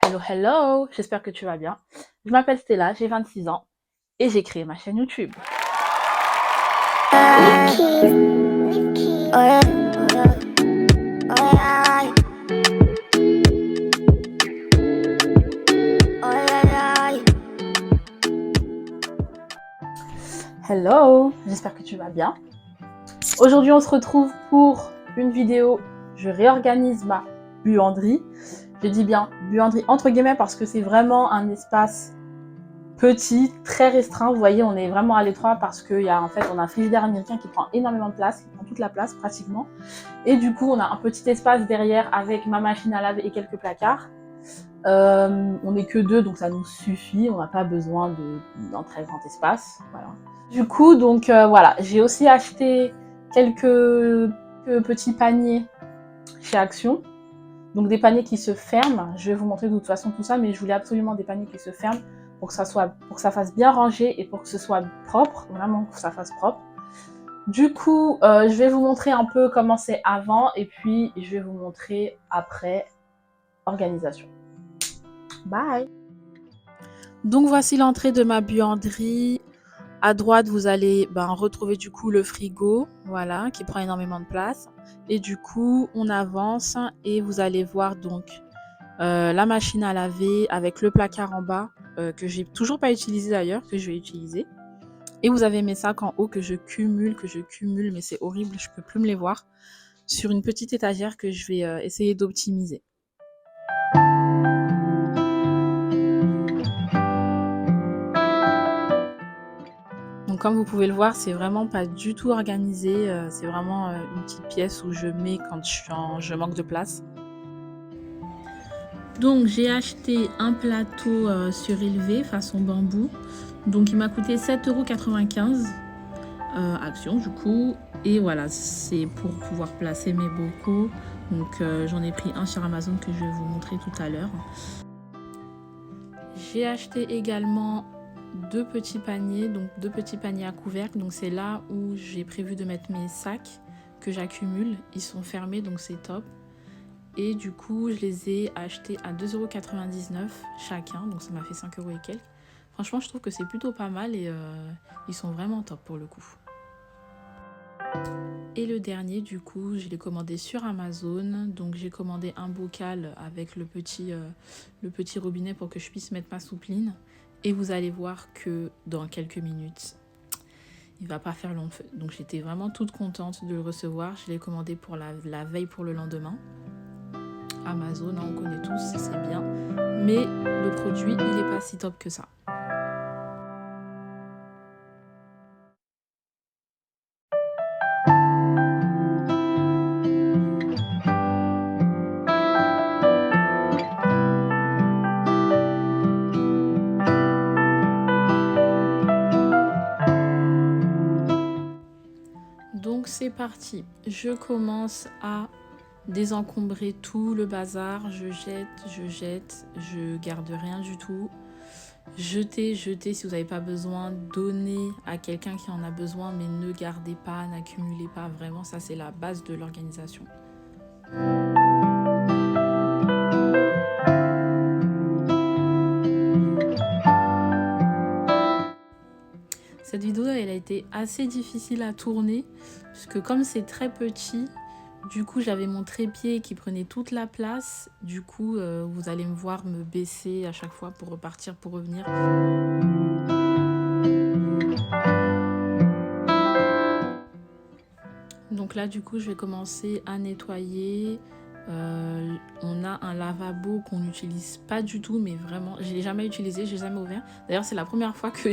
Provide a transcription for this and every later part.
Hello, hello, j'espère que tu vas bien. Je m'appelle Stella, j'ai 26 ans et j'ai créé ma chaîne YouTube. Hello, j'espère que tu vas bien. Aujourd'hui, on se retrouve pour une vidéo. Je réorganise ma buanderie. Je dis bien buanderie entre guillemets parce que c'est vraiment un espace petit, très restreint. Vous voyez, on est vraiment à l'étroit parce qu'on a un frigidaire américain qui prend énormément de place, qui prend toute la place pratiquement. Et du coup, on a un petit espace derrière avec ma machine à laver et quelques placards. On n'est que deux, donc ça nous suffit. On n'a pas besoin d'un très grand espace. Voilà. Du coup, donc voilà, j'ai aussi acheté quelques petits paniers chez Action. Donc des paniers qui se ferment. Je vais vous montrer de toute façon tout ça, mais je voulais absolument des paniers qui se ferment pour que ça fasse bien rangé et pour que ce soit propre, vraiment que ça fasse propre. Du coup, je vais vous montrer un peu comment c'est avant et puis je vais vous montrer après organisation. Bye! Donc voici l'entrée de ma buanderie. À droite, vous allez retrouver du coup le frigo, voilà, qui prend énormément de place. Et du coup, on avance et vous allez voir donc la machine à laver avec le placard en bas que j'ai toujours pas utilisé d'ailleurs, que je vais utiliser. Et vous avez mes sacs en haut que je cumule, mais c'est horrible, je peux plus me les voir, sur une petite étagère que je vais essayer d'optimiser. Donc comme vous pouvez le voir, c'est vraiment pas du tout organisé, c'est vraiment une petite pièce où je mets quand je manque de place. Donc j'ai acheté un plateau surélevé façon bambou, donc il m'a coûté 7,95 € Action du coup, et voilà, c'est pour pouvoir placer mes bocaux. Donc j'en ai pris un sur Amazon que je vais vous montrer tout à l'heure. J'ai acheté également deux petits paniers à couvercle. Donc c'est là où j'ai prévu de mettre mes sacs que j'accumule. Ils sont fermés, donc c'est top. Et du coup, je les ai achetés à 2,99 € chacun. Donc ça m'a fait 5 € et quelques. Franchement, je trouve que c'est plutôt pas mal et ils sont vraiment top pour le coup. Et le dernier, du coup, je l'ai commandé sur Amazon. Donc j'ai commandé un bocal avec le petit robinet pour que je puisse mettre ma soupline. Et vous allez voir que dans quelques minutes, il va pas faire long feu. Donc j'étais vraiment toute contente de le recevoir. Je l'ai commandé pour la veille pour le lendemain. Amazon, on connaît tous, c'est bien. Mais le produit, il n'est pas si top que ça. Donc c'est parti. Je commence à désencombrer tout le bazar. Je jette, je garde rien du tout. Jetez si vous n'avez pas besoin, donnez à quelqu'un qui en a besoin, mais ne gardez pas, n'accumulez pas, vraiment, ça c'est la base de l'organisation. Cette vidéo, elle a été assez difficile à tourner, puisque comme c'est très petit, du coup j'avais mon trépied qui prenait toute la place. Du coup, vous allez me voir me baisser à chaque fois pour repartir, pour revenir. Donc là, du coup, je vais commencer à nettoyer. On a un lavabo qu'on n'utilise pas du tout, mais vraiment, je ne l'ai jamais utilisé, je l'ai jamais ouvert. D'ailleurs, c'est la première fois que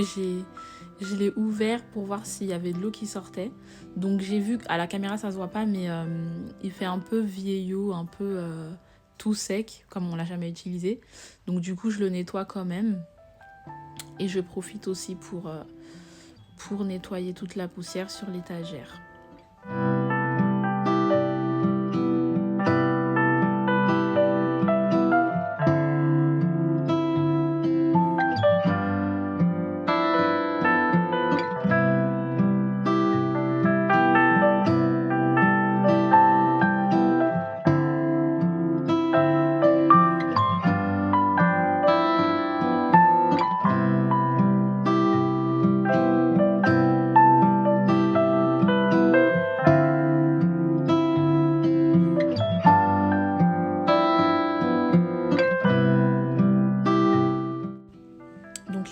je l'ai ouvert pour voir s'il y avait de l'eau qui sortait. Donc j'ai vu qu'à la caméra, ça se voit pas, mais il fait un peu vieillot, un peu tout sec, comme on l'a jamais utilisé. Donc du coup, je le nettoie quand même. Et je profite aussi pour nettoyer toute la poussière sur l'étagère.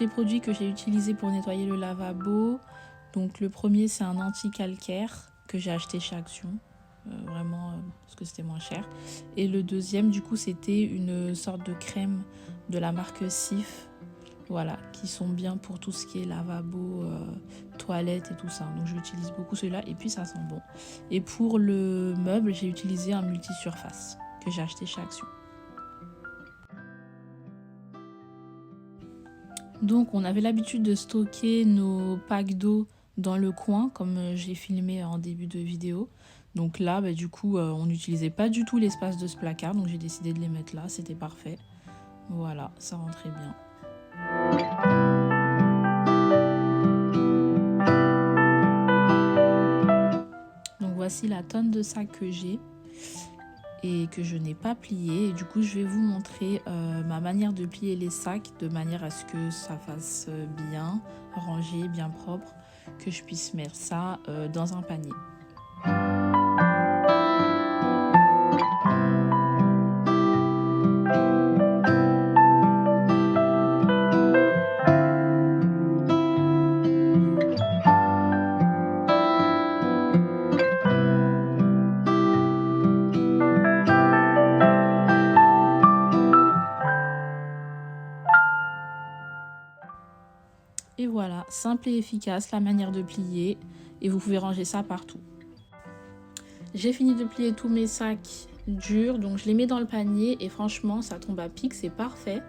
les produits que j'ai utilisés pour nettoyer le lavabo. Donc le premier, c'est un anti-calcaire que j'ai acheté chez Action. Vraiment parce que c'était moins cher. Et le deuxième, du coup, c'était une sorte de crème de la marque Cif. Voilà, qui sont bien pour tout ce qui est lavabo, toilette et tout ça. Donc j'utilise beaucoup celui-là et puis ça sent bon. Et pour le meuble, j'ai utilisé un multi-surface que j'ai acheté chez Action. Donc on avait l'habitude de stocker nos packs d'eau dans le coin, comme j'ai filmé en début de vidéo. Donc là, du coup, on n'utilisait pas du tout l'espace de ce placard, donc j'ai décidé de les mettre là, c'était parfait. Voilà, ça rentrait bien. Donc voici la tonne de sacs que j'ai et que je n'ai pas plié. Et du coup, je vais vous montrer ma manière de plier les sacs de manière à ce que ça fasse bien rangé, bien propre, que je puisse mettre ça dans un panier. Et voilà, simple et efficace la manière de plier et vous pouvez ranger ça partout. J'ai fini de plier tous mes sacs durs, donc je les mets dans le panier et franchement ça tombe à pic, c'est parfait.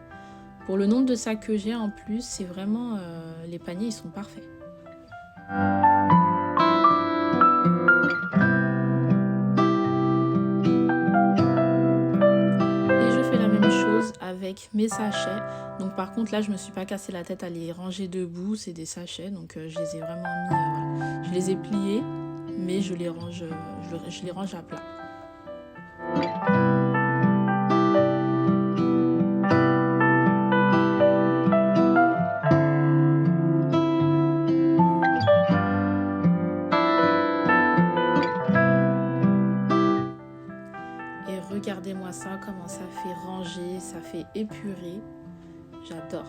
Pour le nombre de sacs que j'ai en plus, c'est vraiment... les paniers ils sont parfaits. Avec mes sachets. Donc par contre là je me suis pas cassé la tête à les ranger debout, c'est des sachets donc je les ai vraiment mis voilà. Je les ai pliés mais je les range à plat. Et regardez-moi ça, comment ça fait ranger, ça fait épurer. J'adore.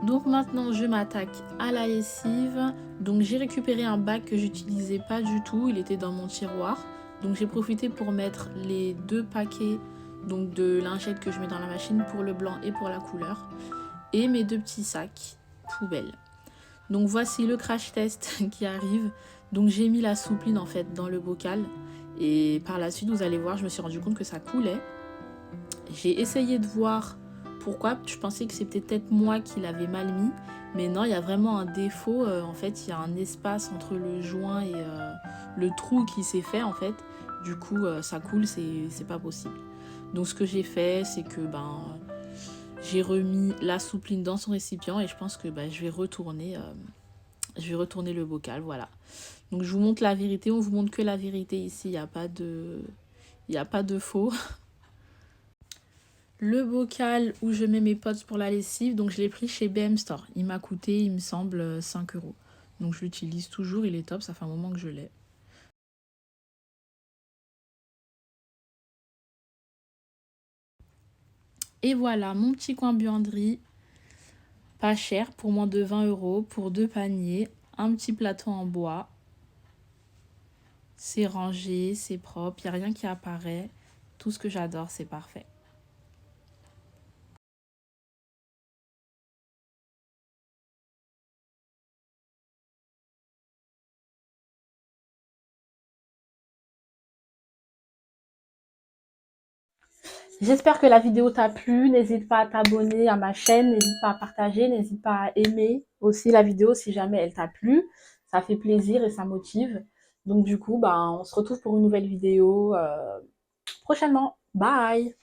Donc maintenant je m'attaque à la lessive. Donc j'ai récupéré un bac que j'utilisais pas du tout, il était dans mon tiroir. Donc j'ai profité pour mettre les 2 paquets donc de lingettes que je mets dans la machine pour le blanc et pour la couleur. Et mes 2 petits sacs poubelle. Donc voici le crash test qui arrive. Donc j'ai mis la soupline en fait dans le bocal. Et par la suite vous allez voir, je me suis rendu compte que ça coulait. J'ai essayé de voir pourquoi, je pensais que c'était peut-être moi qui l'avais mal mis, mais non, il y a vraiment un défaut, en fait, il y a un espace entre le joint et le trou qui s'est fait, en fait, du coup, ça coule, c'est pas possible. Donc ce que j'ai fait, c'est que j'ai remis la soupline dans son récipient et je pense que je vais retourner le bocal, voilà. Donc je vous montre la vérité, on vous montre que la vérité ici, il n'y a pas de faux. Le bocal où je mets mes pots pour la lessive, donc je l'ai pris chez BM Store. Il m'a coûté, il me semble, 5 €. Donc je l'utilise toujours, il est top, ça fait un moment que je l'ai. Et voilà, mon petit coin buanderie, pas cher, pour moins de 20 €, pour 2 paniers, un petit plateau en bois. C'est rangé, c'est propre, il n'y a rien qui apparaît. Tout ce que j'adore, c'est parfait. J'espère que la vidéo t'a plu. N'hésite pas à t'abonner à ma chaîne, n'hésite pas à partager, n'hésite pas à aimer aussi la vidéo si jamais elle t'a plu. Ça fait plaisir et ça motive. Donc du coup, on se retrouve pour une nouvelle vidéo prochainement. Bye!